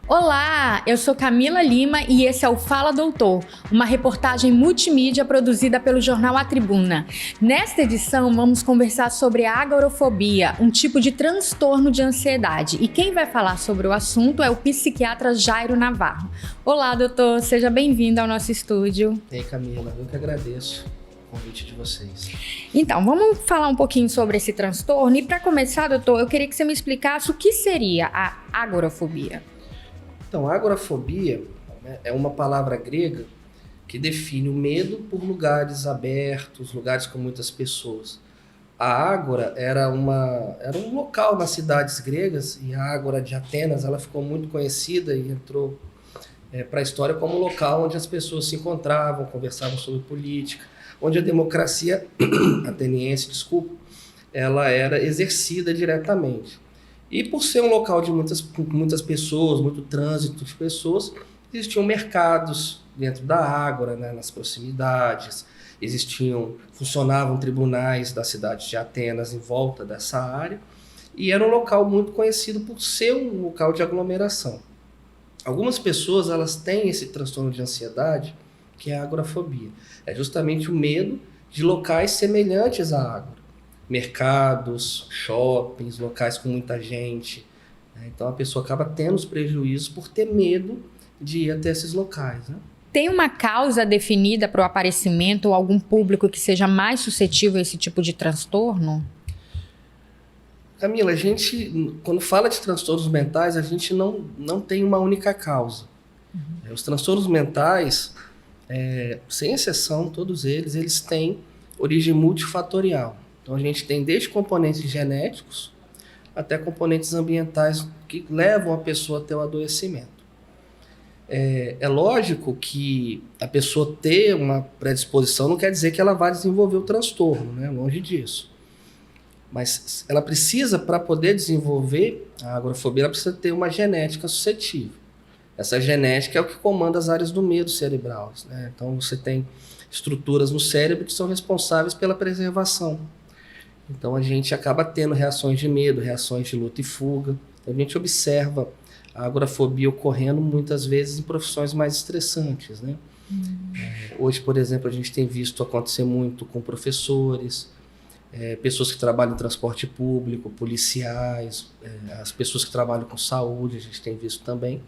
Olá, eu sou Camila Lima e esse é o Fala Doutor, uma reportagem multimídia produzida pelo jornal A Tribuna. Nesta edição, vamos conversar sobre a agorafobia, um tipo de transtorno de ansiedade. E quem vai falar sobre o assunto é o psiquiatra Jairo Navarro. Olá, doutor, seja bem-vindo ao nosso estúdio. E aí, Camila, eu que agradeço o convite de vocês. Então, vamos falar um pouquinho sobre esse transtorno. E para começar, doutor, eu queria que você me explicasse o que seria a agorafobia. Então, a agorafobia, né, é uma palavra grega que define o medo por lugares abertos, lugares com muitas pessoas. A ágora era um local nas cidades gregas, e a ágora de Atenas ela ficou muito conhecida e entrou para a história como um local onde as pessoas se encontravam, conversavam sobre política, onde a democracia ateniense, ela era exercida diretamente. E por ser um local de muitas pessoas, muito trânsito de pessoas, existiam mercados dentro da ágora, né, nas proximidades, funcionavam tribunais da cidade de Atenas em volta dessa área, e era um local muito conhecido por ser um local de aglomeração. Algumas pessoas elas têm esse transtorno de ansiedade, que é a agorafobia. É justamente o medo de locais semelhantes à ágora. Mercados, shoppings, locais com muita gente. Né? Então a pessoa acaba tendo os prejuízos por ter medo de ir até esses locais. Né? Tem uma causa definida para o aparecimento ou algum público que seja mais suscetível a esse tipo de transtorno? Camila, a gente, quando fala de transtornos mentais, a gente não tem uma única causa. Os transtornos mentais, sem exceção, todos eles têm origem multifatorial. Então a gente tem desde componentes genéticos até componentes ambientais que levam a pessoa a ter o adoecimento. É lógico que a pessoa ter uma predisposição não quer dizer que ela vai desenvolver o transtorno, né? Longe disso. Mas ela precisa, para poder desenvolver a agorafobia, ela precisa ter uma genética suscetível. Essa genética é o que comanda as áreas do medo cerebral. Né? Então você tem estruturas no cérebro que são responsáveis pela preservação. Então a gente acaba tendo reações de medo, reações de luta e fuga. A gente observa a agorafobia ocorrendo muitas vezes em profissões mais estressantes. Né? Hoje, por exemplo, a gente tem visto acontecer muito com professores, pessoas que trabalham em transporte público, policiais, as pessoas que trabalham com saúde, a gente tem visto também.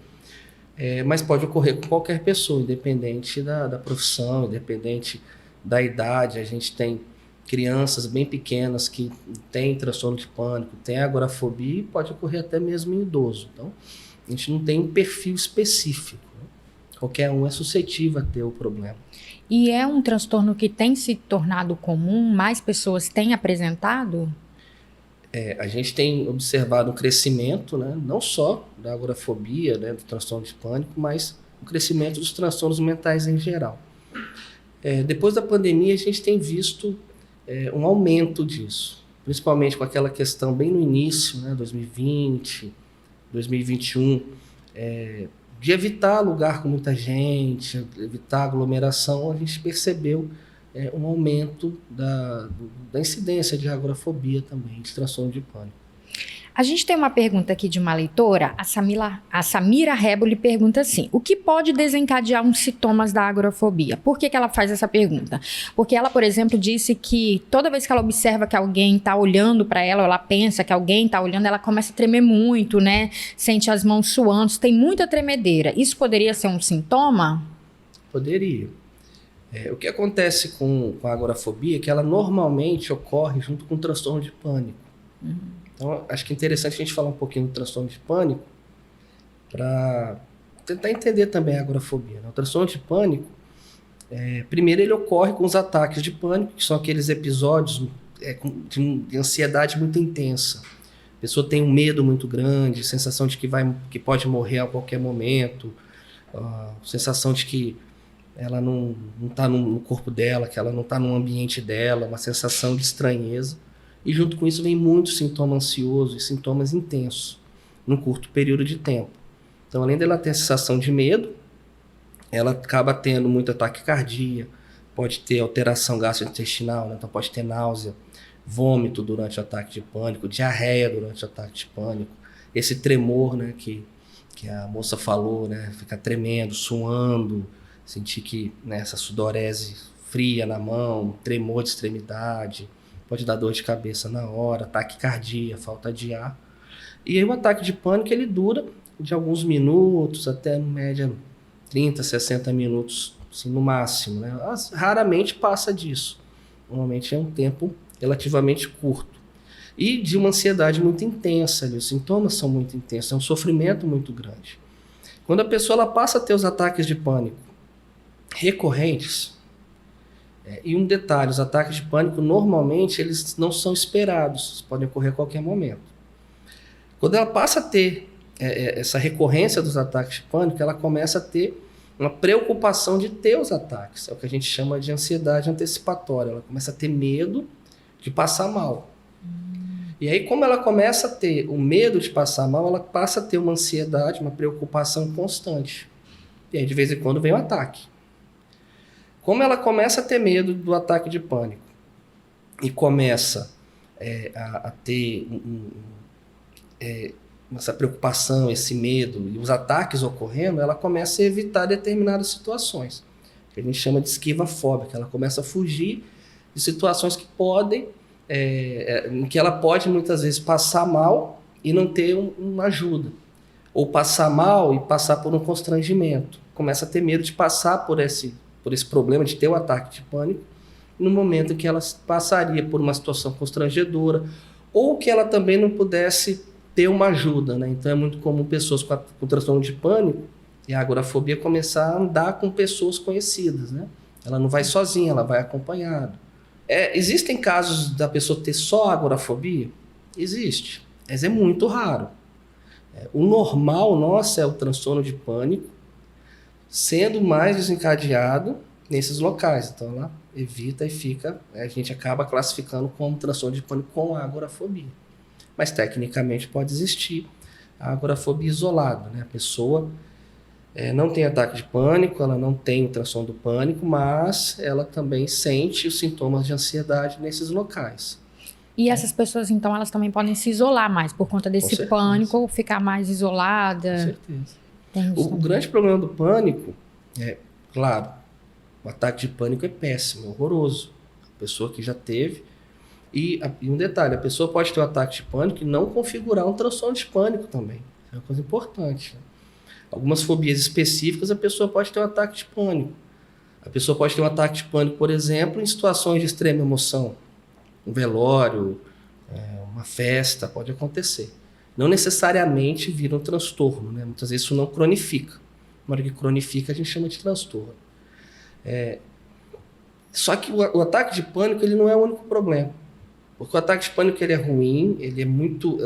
Mas pode ocorrer com qualquer pessoa, independente da profissão, independente da idade. A gente tem crianças bem pequenas que têm transtorno de pânico, têm agorafobia e pode ocorrer até mesmo em idoso. Então, a gente não tem um perfil específico. Né? Qualquer um é suscetível a ter o problema. E é um transtorno que tem se tornado comum? Mais pessoas têm apresentado? A gente tem observado um crescimento, né, não só da agorafobia, né, do transtorno de pânico, mas o crescimento dos transtornos mentais em geral. Depois da pandemia, a gente tem visto um aumento disso, principalmente com aquela questão bem no início, né, 2020, 2021, de evitar lugar com muita gente, evitar aglomeração. A gente percebeu um aumento da incidência de agorafobia também, de transtorno de pânico. A gente tem uma pergunta aqui de uma leitora, a Samira Reboli pergunta assim: o que pode desencadear uns sintomas da agorafobia? Por que ela faz essa pergunta? Porque ela, por exemplo, disse que toda vez que ela observa que alguém está olhando para ela, ou ela pensa que alguém está olhando, ela começa a tremer muito, né? Sente as mãos suando, tem muita tremedeira. Isso poderia ser um sintoma? Poderia. O que acontece com a agorafobia é que ela normalmente ocorre junto com o transtorno de pânico. Então, acho que é interessante a gente falar um pouquinho do transtorno de pânico para tentar entender também a agorafobia. Né? O transtorno de pânico, primeiro ele ocorre com os ataques de pânico, que são aqueles episódios de ansiedade muito intensa. A pessoa tem um medo muito grande, sensação de que pode morrer a qualquer momento, sensação de que ela não está no corpo dela, que ela não está no ambiente dela, uma sensação de estranheza. E junto com isso vem muito sintoma ansioso e sintomas intensos, num curto período de tempo. Então, além dela ter a sensação de medo, ela acaba tendo muita taquicardia, pode ter alteração gastrointestinal, né? Então pode ter náusea, vômito durante o ataque de pânico, diarreia durante o ataque de pânico, esse tremor, né, que que a moça falou, né? Ficar tremendo, suando, sentir que, né, essa sudorese fria na mão, tremor de extremidade, pode dar dor de cabeça na hora, taquicardia, falta de ar. E aí o ataque de pânico ele dura de alguns minutos até, em média, 30, 60 minutos, assim, no máximo, né? Raramente passa disso. Normalmente é um tempo relativamente curto. E de uma ansiedade muito intensa, ali. Os sintomas são muito intensos, é um sofrimento muito grande. Quando a pessoa ela passa a ter os ataques de pânico recorrentes, e um detalhe, os ataques de pânico normalmente eles não são esperados, podem ocorrer a qualquer momento. Quando ela passa a ter essa recorrência dos ataques de pânico, ela começa a ter uma preocupação de ter os ataques, é o que a gente chama de ansiedade antecipatória, ela começa a ter medo de passar mal. E aí, como ela começa a ter o medo de passar mal, ela passa a ter uma ansiedade, uma preocupação constante. E aí, de vez em quando, vem o ataque. Como ela começa a ter medo do ataque de pânico e começa a ter essa preocupação, esse medo e os ataques ocorrendo, ela começa a evitar determinadas situações, que a gente chama de esquiva fóbica. Ela começa a fugir de situações que podem em que ela pode muitas vezes passar mal e não ter uma ajuda, ou passar mal e passar por um constrangimento. Começa a ter medo de passar por esse problema de ter o ataque de pânico no momento em que ela passaria por uma situação constrangedora ou que ela também não pudesse ter uma ajuda, né? Então é muito comum pessoas com transtorno de pânico e a agorafobia começar a andar com pessoas conhecidas, né? Ela não vai sozinha, ela vai acompanhada. Existem casos da pessoa ter só agorafobia? Existe, mas é muito raro. O normal nosso é o transtorno de pânico, sendo mais desencadeado nesses locais. Então ela evita e fica, a gente acaba classificando como transtorno de pânico com a agorafobia. Mas tecnicamente pode existir a agorafobia isolada, né? A pessoa não tem ataque de pânico, ela não tem o transtorno do pânico, mas ela também sente os sintomas de ansiedade nesses locais. E essas pessoas, então, elas também podem se isolar mais por conta desse pânico, ou ficar mais isolada? Com certeza. O grande problema do pânico claro, o ataque de pânico é péssimo, é horroroso. A pessoa que já teve. E um detalhe, a pessoa pode ter um ataque de pânico e não configurar um transtorno de pânico também. É uma coisa importante, né? Algumas fobias específicas, a pessoa pode ter um ataque de pânico. A pessoa pode ter um ataque de pânico, por exemplo, em situações de extrema emoção. Um velório, uma festa, pode acontecer. Não necessariamente vira um transtorno, né? Muitas vezes isso não cronifica. Na hora que cronifica, a gente chama de transtorno. Só que o ataque de pânico ele não é o único problema. Porque o ataque de pânico ele é ruim,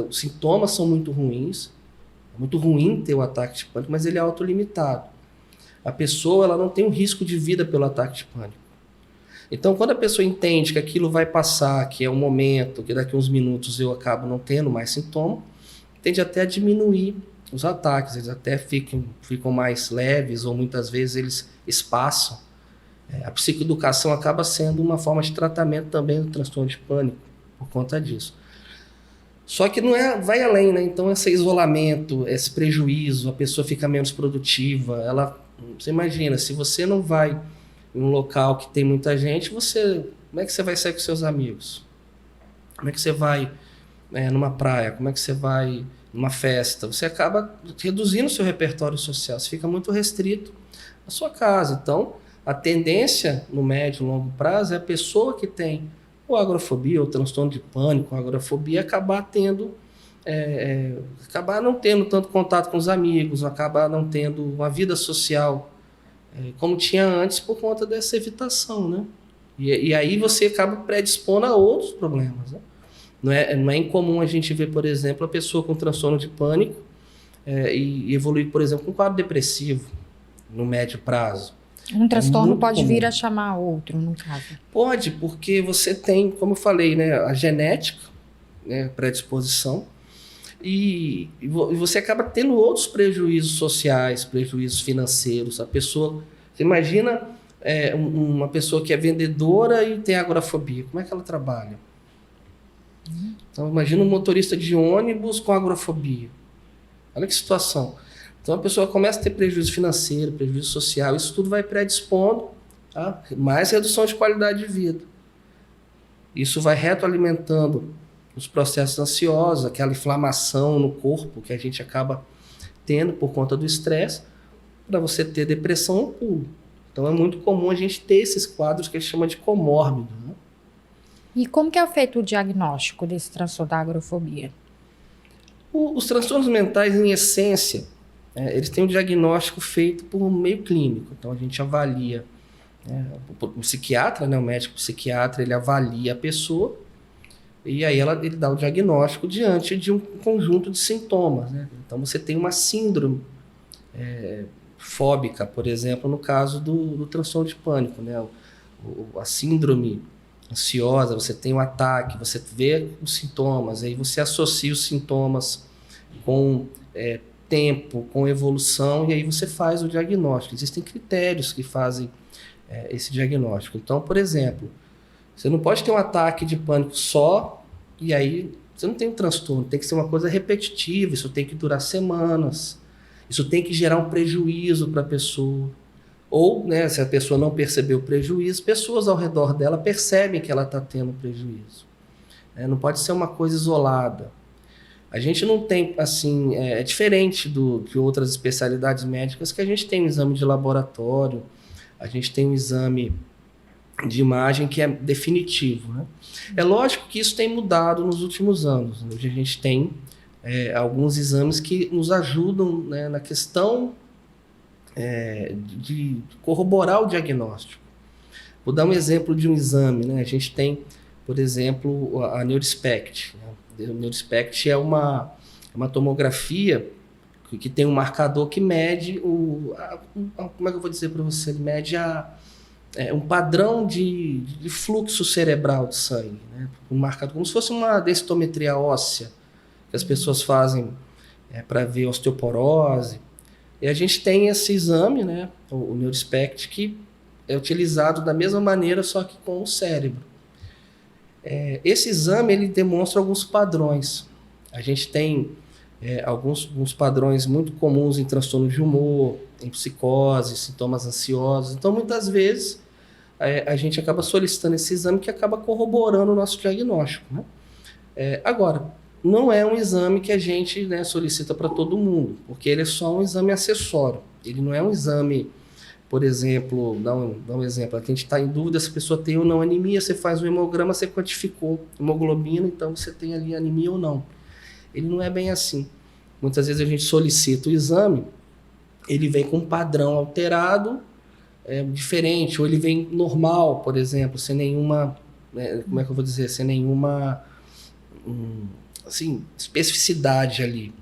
os sintomas são muito ruins. É muito ruim ter o ataque de pânico, mas ele é autolimitado. A pessoa ela não tem um risco de vida pelo ataque de pânico. Então, quando a pessoa entende que aquilo vai passar, que é um momento, que daqui a uns minutos eu acabo não tendo mais sintoma, tende até a diminuir os ataques, eles até ficam mais leves ou muitas vezes eles espaçam. A psicoeducação acaba sendo uma forma de tratamento também do transtorno de pânico por conta disso. Só que vai além, né? Então esse isolamento, esse prejuízo, a pessoa fica menos produtiva. Você imagina, se você não vai em um local que tem muita gente, como é que você vai sair com seus amigos? Como é que você vai numa praia? Como é que você vai numa festa? Você acaba reduzindo o seu repertório social, você fica muito restrito à sua casa. Então, a tendência no médio e longo prazo é a pessoa que tem ou agorafobia, ou transtorno de pânico, ou agorafobia, acabar não tendo tanto contato com os amigos, acabar não tendo uma vida social como tinha antes por conta dessa evitação, né? E aí você acaba predispondo a outros problemas, né? Não é incomum a gente ver, por exemplo, a pessoa com transtorno de pânico e evoluir, por exemplo, com um quadro depressivo no médio prazo. Um transtorno pode vir a chamar outro, no caso. Pode, porque você tem, como eu falei, né, a genética, né, predisposição, e você acaba tendo outros prejuízos sociais, prejuízos financeiros. A pessoa, você imagina uma pessoa que é vendedora e tem agorafobia, como é que ela trabalha? Então imagina um motorista de ônibus com agorafobia. Olha que situação. Então a pessoa começa a ter prejuízo financeiro, prejuízo social, isso tudo vai predispondo a mais redução de qualidade de vida. Isso vai retroalimentando os processos ansiosos, aquela inflamação no corpo que a gente acaba tendo por conta do estresse, para você ter depressão ou pulo. Então é muito comum a gente ter esses quadros que a gente chama de comórbido, né? E como que é feito o diagnóstico desse transtorno da agorafobia? Os transtornos mentais, em essência, eles têm um diagnóstico feito por um meio clínico. Então a gente avalia, o psiquiatra, né, o médico psiquiatra, ele avalia a pessoa e aí ele dá o diagnóstico diante de um conjunto de sintomas, né? Então você tem uma síndrome fóbica, por exemplo, no caso do transtorno de pânico, né? A síndrome ansiosa, você tem um ataque, você vê os sintomas, aí você associa os sintomas com tempo, com evolução, e aí você faz o diagnóstico. Existem critérios que fazem esse diagnóstico. Então, por exemplo, você não pode ter um ataque de pânico só, e aí você não tem um transtorno, tem que ser uma coisa repetitiva, isso tem que durar semanas, isso tem que gerar um prejuízo para a pessoa. Ou, né, se a pessoa não percebeu o prejuízo, pessoas ao redor dela percebem que ela está tendo prejuízo. Não pode ser uma coisa isolada. A gente não tem, assim, é diferente de outras especialidades médicas, que a gente tem um exame de laboratório, a gente tem um exame de imagem que é definitivo, né? É lógico que isso tem mudado nos últimos anos. Hoje a gente tem alguns exames que nos ajudam, né, na questão de corroborar o diagnóstico. Vou dar um exemplo de um exame, né? A gente tem, por exemplo, a NeuroSpect. Né? O NeuroSpect é uma tomografia que tem um marcador que mede como é que eu vou dizer para você? Ele mede um padrão de fluxo cerebral de sangue, né? Um marcador, como se fosse uma densitometria óssea que as pessoas fazem para ver osteoporose. E a gente tem esse exame, né, o NeuroSpect, que é utilizado da mesma maneira, só que com o cérebro. Esse exame ele demonstra alguns padrões. A gente tem alguns padrões muito comuns em transtorno de humor, em psicose, sintomas ansiosos. Então, muitas vezes, a gente acaba solicitando esse exame que acaba corroborando o nosso diagnóstico, né? Agora, não é um exame que a gente, né, solicita para todo mundo, porque ele é só um exame acessório. Ele não é um exame, por exemplo, dá um exemplo, aqui a gente está em dúvida se a pessoa tem ou não anemia, você faz um hemograma, você quantificou hemoglobina, então você tem ali anemia ou não. Ele não é bem assim. Muitas vezes a gente solicita o exame, ele vem com um padrão alterado, diferente, ou ele vem normal, por exemplo, sem nenhuma, como é que eu vou dizer, sem nenhuma assim, especificidade ali.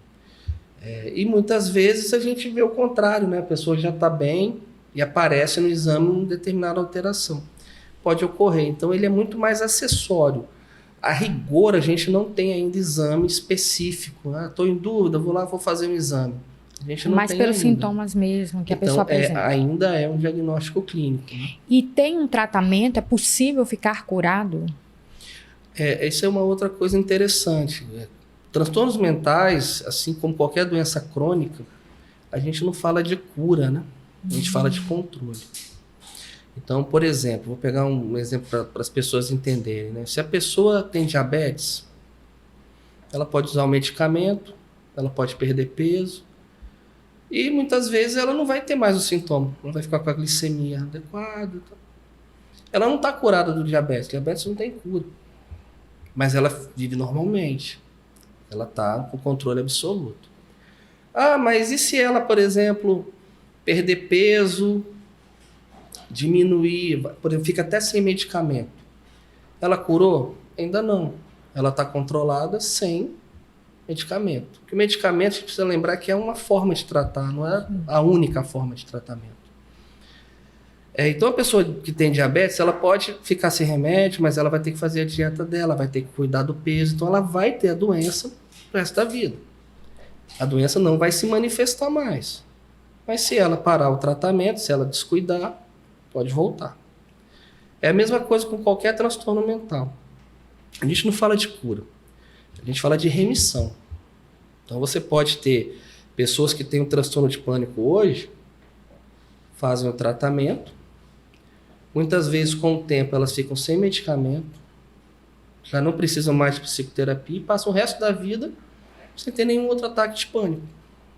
E muitas vezes a gente vê o contrário, né? A pessoa já está bem e aparece no exame uma determinada alteração. Pode ocorrer. Então, ele é muito mais acessório. A rigor, a gente não tem ainda exame específico. Estou em dúvida, vou lá, vou fazer um exame. A gente não Mas tem pelos ainda. Sintomas mesmo que a pessoa apresenta. Ainda é um diagnóstico clínico. Né? E tem um tratamento? É possível ficar curado? Isso é uma outra coisa interessante. Transtornos mentais, assim como qualquer doença crônica, a gente não fala de cura, né? A gente fala de controle. Então, por exemplo, vou pegar um exemplo para as pessoas entenderem, né? Se a pessoa tem diabetes, ela pode usar o medicamento, ela pode perder peso, e muitas vezes ela não vai ter mais o sintoma, ela vai ficar com a glicemia adequada. Ela não está curada do diabetes, diabetes não tem cura. Mas ela vive normalmente. Ela está com controle absoluto. Mas e se ela, por exemplo, perder peso, diminuir, por exemplo, fica até sem medicamento? Ela curou? Ainda não. Ela está controlada sem medicamento. Porque o medicamento, a gente precisa lembrar que é uma forma de tratar, não é a única forma de tratamento. Então, a pessoa que tem diabetes, ela pode ficar sem remédio, mas ela vai ter que fazer a dieta dela, vai ter que cuidar do peso, então ela vai ter a doença pro resto da vida. A doença não vai se manifestar mais. Mas se ela parar o tratamento, se ela descuidar, pode voltar. É a mesma coisa com qualquer transtorno mental. A gente não fala de cura, a gente fala de remissão. Então, você pode ter Pessoas que têm um transtorno de pânico hoje fazem o tratamento. Muitas vezes, com o tempo, elas ficam sem medicamento, já não precisam mais de psicoterapia e passam o resto da vida sem ter nenhum outro ataque de pânico.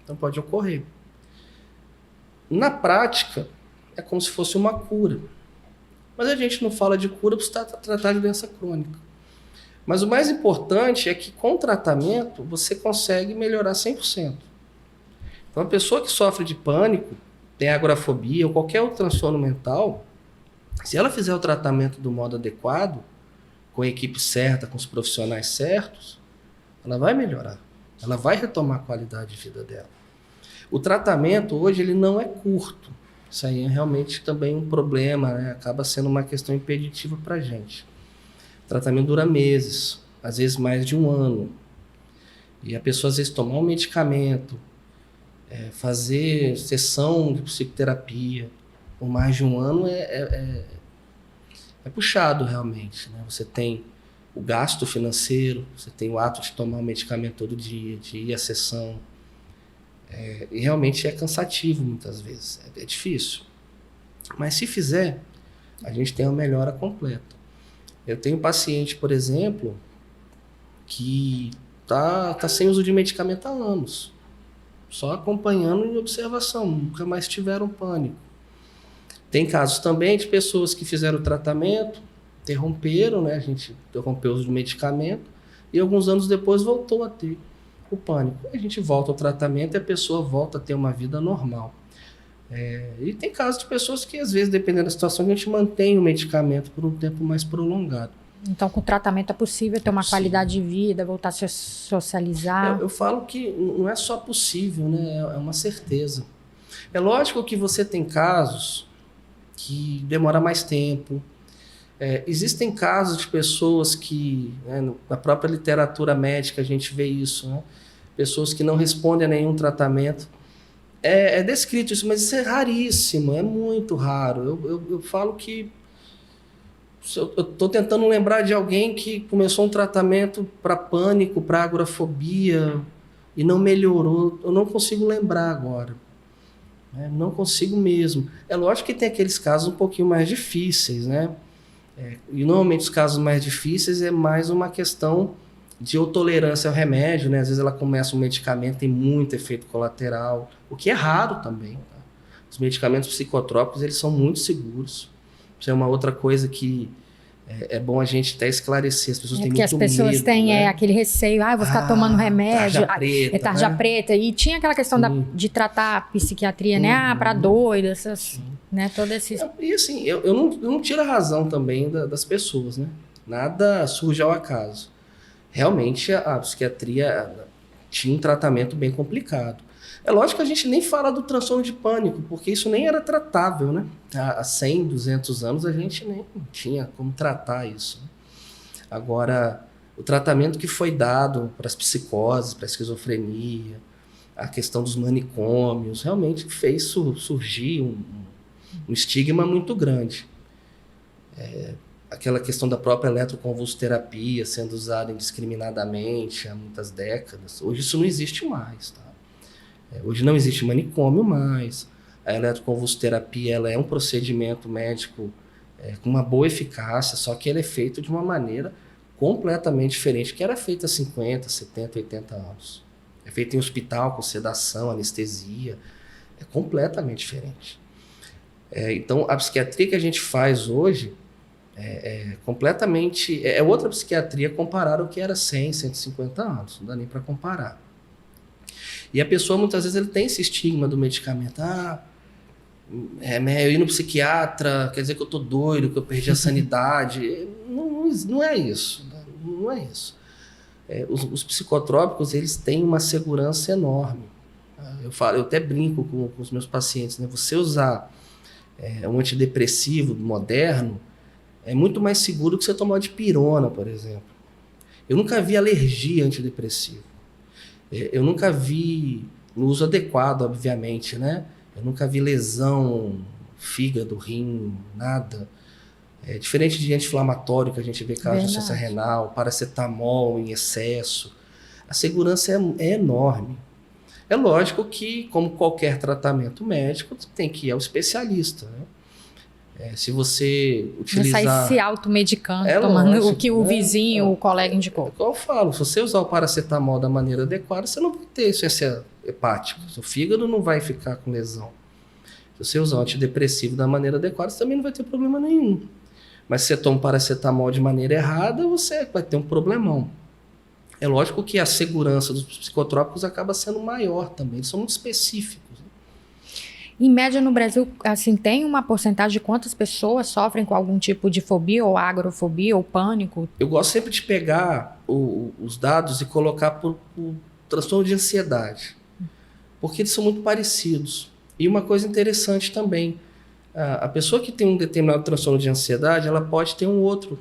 Então pode ocorrer. Na prática, é como se fosse uma cura. Mas a gente não fala de cura para tratar de doença crônica. Mas o mais importante é que com o tratamento você consegue melhorar 100%. Então a pessoa que sofre de pânico, tem agorafobia ou qualquer outro transtorno mental, se ela fizer o tratamento do modo adequado, com a equipe certa, com os profissionais certos, ela vai melhorar. Ela vai retomar a qualidade de vida dela. O tratamento hoje ele não é curto. Isso aí é realmente também um problema, né? Acaba sendo uma questão impeditiva para a gente. O tratamento dura meses, às vezes mais de um ano. E a pessoa às vezes tomar um medicamento, fazer sessão de psicoterapia por mais de um ano é puxado realmente, né? Você tem o gasto financeiro, você tem o ato de tomar o medicamento todo dia, de ir à sessão. E realmente é cansativo muitas vezes, é difícil. Mas se fizer, a gente tem uma melhora completa. Eu tenho um paciente, por exemplo, que tá sem uso de medicamento há anos, só acompanhando e observação, nunca mais tiveram pânico. Tem casos também de pessoas que fizeram o tratamento, interromperam, né? A gente interrompeu o uso de medicamento e alguns anos depois voltou a ter o pânico. A gente volta ao tratamento e a pessoa volta a ter uma vida normal. E tem casos de pessoas que, às vezes, dependendo da situação, a gente mantém o medicamento por um tempo mais prolongado. Então, com o tratamento é possível ter uma qualidade de vida, voltar a se socializar? Eu falo que não é só possível, né? É uma certeza. É lógico que você tem casos que demora mais tempo. Existem casos de pessoas que, né, na própria literatura médica a gente vê isso, né? Pessoas que não respondem a nenhum tratamento. É descrito isso, mas isso é raríssimo, é muito raro. Eu falo que eu estou tentando lembrar de alguém que começou um tratamento para pânico, para agorafobia e não melhorou. Eu não consigo lembrar agora. Não consigo mesmo. É lógico que tem aqueles casos um pouquinho mais difíceis, né? E normalmente os casos mais difíceis é mais uma questão de ou tolerância ao remédio, né? Às vezes ela começa um medicamento, tem muito efeito colateral, o que é raro também. Tá? Os medicamentos psicotrópicos, eles são muito seguros. Isso é uma outra coisa que é bom a gente até esclarecer. As pessoas têm muito medo. Porque as pessoas têm né? Aquele receio, eu vou ficar tomando remédio. Tarja preta. Tarja preta. E tinha aquela questão de tratar a psiquiatria, né? Para doido, essas, né? Todo esse... E assim, eu não tiro a razão também das pessoas, né? Nada surge ao acaso. Realmente a psiquiatria tinha um tratamento bem complicado. É lógico que a gente nem fala do transtorno de pânico, porque isso nem era tratável, né? Há 100, 200 anos a gente nem tinha como tratar isso. Agora, o tratamento que foi dado para as psicoses, para a esquizofrenia, a questão dos manicômios, realmente fez surgir um estigma muito grande. Aquela questão da própria eletroconvulsoterapia sendo usada indiscriminadamente há muitas décadas. Hoje isso não existe mais, tá? Hoje não existe manicômio mais. A eletroconvulsoterapia ela é um procedimento médico com uma boa eficácia, só que ele é feito de uma maneira completamente diferente, que era feita há 50, 70, 80 anos. É feito em hospital, com sedação, anestesia. É completamente diferente. Então, a psiquiatria que a gente faz hoje completamente... É outra psiquiatria comparada ao que era 100, 150 anos. Não dá nem para comparar. E a pessoa, muitas vezes, ele tem esse estigma do medicamento. Eu ir no psiquiatra, quer dizer que eu tô doido, que eu perdi a sanidade. Não é isso. Não é isso. Os psicotrópicos, eles têm uma segurança enorme. Eu até brinco com os meus pacientes, né? Você usar um antidepressivo moderno é muito mais seguro que você tomar dipirona, por exemplo. Eu nunca vi alergia a antidepressivo. Eu nunca vi, no uso adequado, obviamente, né? Eu nunca vi lesão, fígado, rim, nada. Diferente de anti-inflamatório, que a gente vê casos de insuficiência renal, paracetamol em excesso. A segurança é enorme. É lógico que, como qualquer tratamento médico, tem que ir ao especialista, né? Se você Não sair utilizar... se automedicando, É tomando lógico, o que o né? vizinho, o colega É indicou. igual eu falo, se você usar o paracetamol da maneira adequada, você não vai ter insuficiência hepática. Seu fígado não vai ficar com lesão. Se você usar um antidepressivo da maneira adequada, você também não vai ter problema nenhum. Mas se você toma paracetamol de maneira errada, você vai ter um problemão. É lógico que a segurança dos psicotrópicos acaba sendo maior também, eles são muito específicos. Em média, no Brasil, assim, tem uma porcentagem de quantas pessoas sofrem com algum tipo de fobia, ou agrofobia, ou pânico? Eu gosto sempre de pegar os dados e colocar por transtorno de ansiedade, porque eles são muito parecidos. E uma coisa interessante também, a pessoa que tem um determinado transtorno de ansiedade, ela pode ter um outro,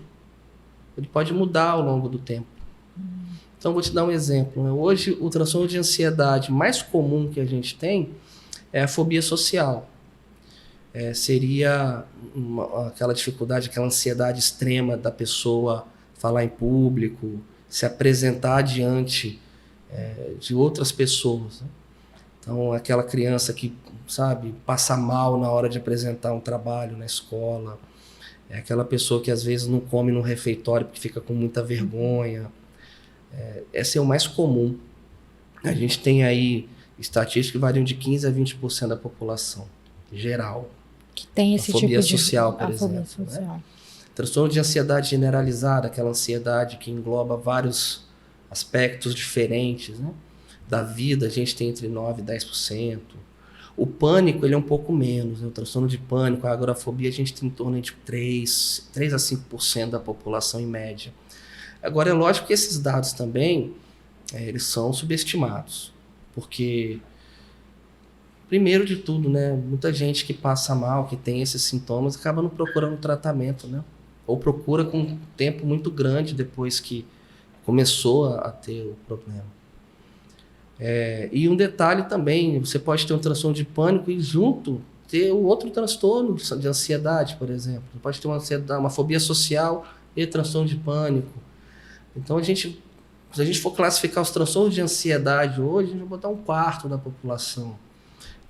ele pode mudar ao longo do tempo. Então, vou te dar um exemplo, né? Hoje, o transtorno de ansiedade mais comum que a gente tem é a fobia social. Seria aquela dificuldade, aquela ansiedade extrema da pessoa falar em público, se apresentar diante de outras pessoas, né? Então, aquela criança que, sabe, passa mal na hora de apresentar um trabalho na escola, é aquela pessoa que às vezes não come no refeitório porque fica com muita vergonha. Esse é o mais comum. A gente tem aí estatísticas que variam de 15% a 20% da população geral. Que tem esse A fobia tipo social, de... por a exemplo, fobia social. né? Transtorno de ansiedade generalizada, aquela ansiedade que engloba vários aspectos diferentes, né, da vida, a gente tem entre 9% e 10%. O pânico, ele é um pouco menos, né? O transtorno de pânico, a agorafobia, a gente tem em torno de 3 a 5% da população em média. Agora, é lógico que esses dados também, eles são subestimados, porque, primeiro de tudo, né, muita gente que passa mal, que tem esses sintomas, acaba não procurando tratamento, né? Ou procura com um tempo muito grande depois que começou a ter o problema. E um detalhe também, você pode ter um transtorno de pânico e junto ter o outro transtorno de ansiedade, por exemplo. Você pode ter uma fobia social e transtorno de pânico. Então, se a gente for classificar os transtornos de ansiedade hoje, a gente vai botar 1/4 da população.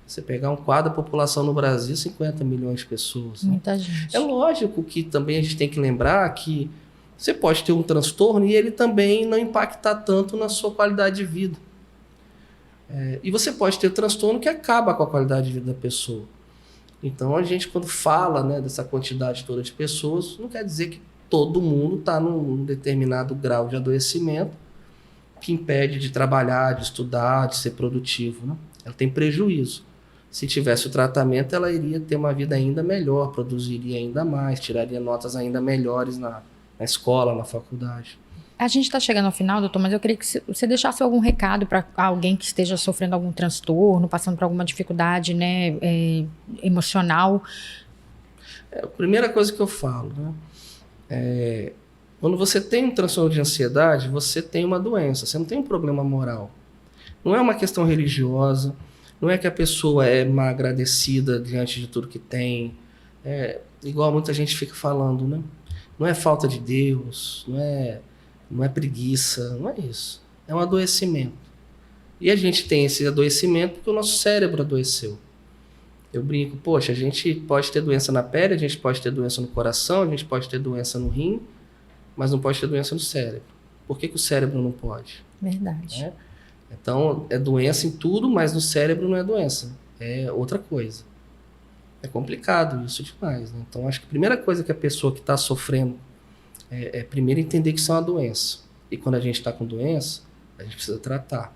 Você pegar 1/4 da população no Brasil, 50 milhões de pessoas. Muita gente. É lógico que também a gente tem que lembrar que você pode ter um transtorno e ele também não impactar tanto na sua qualidade de vida. E você pode ter transtorno que acaba com a qualidade de vida da pessoa. Então, a gente, quando fala, né, dessa quantidade toda de pessoas, não quer dizer que todo mundo está num determinado grau de adoecimento que impede de trabalhar, de estudar, de ser produtivo, né? Ela tem prejuízo. Se tivesse o tratamento, ela iria ter uma vida ainda melhor, produziria ainda mais, tiraria notas ainda melhores na escola, na faculdade. A gente está chegando ao final, doutor, mas eu queria que você deixasse algum recado para alguém que esteja sofrendo algum transtorno, passando por alguma dificuldade, né, emocional. A primeira coisa que eu falo, né, quando você tem um transtorno de ansiedade, você tem uma doença, você não tem um problema moral. Não é uma questão religiosa, não é que a pessoa é mal agradecida diante de tudo que tem, igual muita gente fica falando, né? Não é falta de Deus, não é preguiça, não é isso. É um adoecimento. E a gente tem esse adoecimento porque o nosso cérebro adoeceu. Eu brinco, poxa, a gente pode ter doença na pele, a gente pode ter doença no coração, a gente pode ter doença no rim, mas não pode ter doença no cérebro. Por que o cérebro não pode? Verdade. Então, é doença em tudo, mas no cérebro não é doença. É outra coisa. É complicado isso demais, né? Então, acho que a primeira coisa que a pessoa que está sofrendo primeiro entender que isso é uma doença. E quando a gente está com doença, a gente precisa tratar.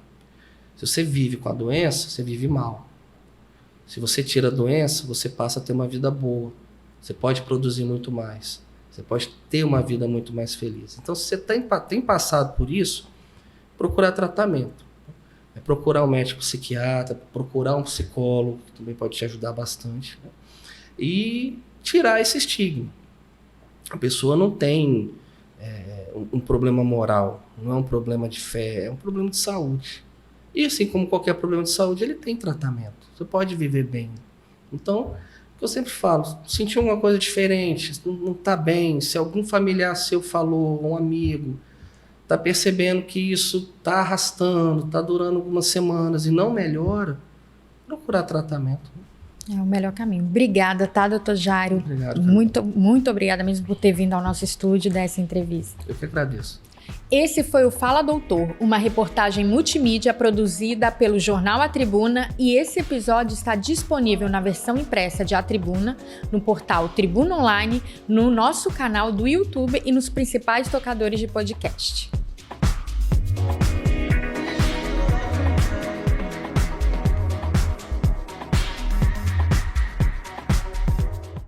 Se você vive com a doença, você vive mal. Se você tira a doença, você passa a ter uma vida boa. Você pode produzir muito mais. Você pode ter uma vida muito mais feliz. Então, se você tem passado por isso, procurar tratamento. Procurar um médico psiquiatra, procurar um psicólogo, que também pode te ajudar bastante, né? E tirar esse estigma. A pessoa não tem um problema moral, não é um problema de fé, é um problema de saúde. E assim como qualquer problema de saúde, ele tem tratamento. Você pode viver bem. Então, eu sempre falo, sentiu alguma coisa diferente, não está bem, se algum familiar seu falou, um amigo, está percebendo que isso está arrastando, está durando algumas semanas e não melhora, procurar tratamento. É o melhor caminho. Obrigada, tá, doutor Jairo? Obrigado. Muito obrigada mesmo por ter vindo ao nosso estúdio dessa entrevista. Eu que agradeço. Esse foi o Fala Doutor, uma reportagem multimídia produzida pelo jornal A Tribuna, e esse episódio está disponível na versão impressa de A Tribuna, no portal Tribuna Online, no nosso canal do YouTube e nos principais tocadores de podcast.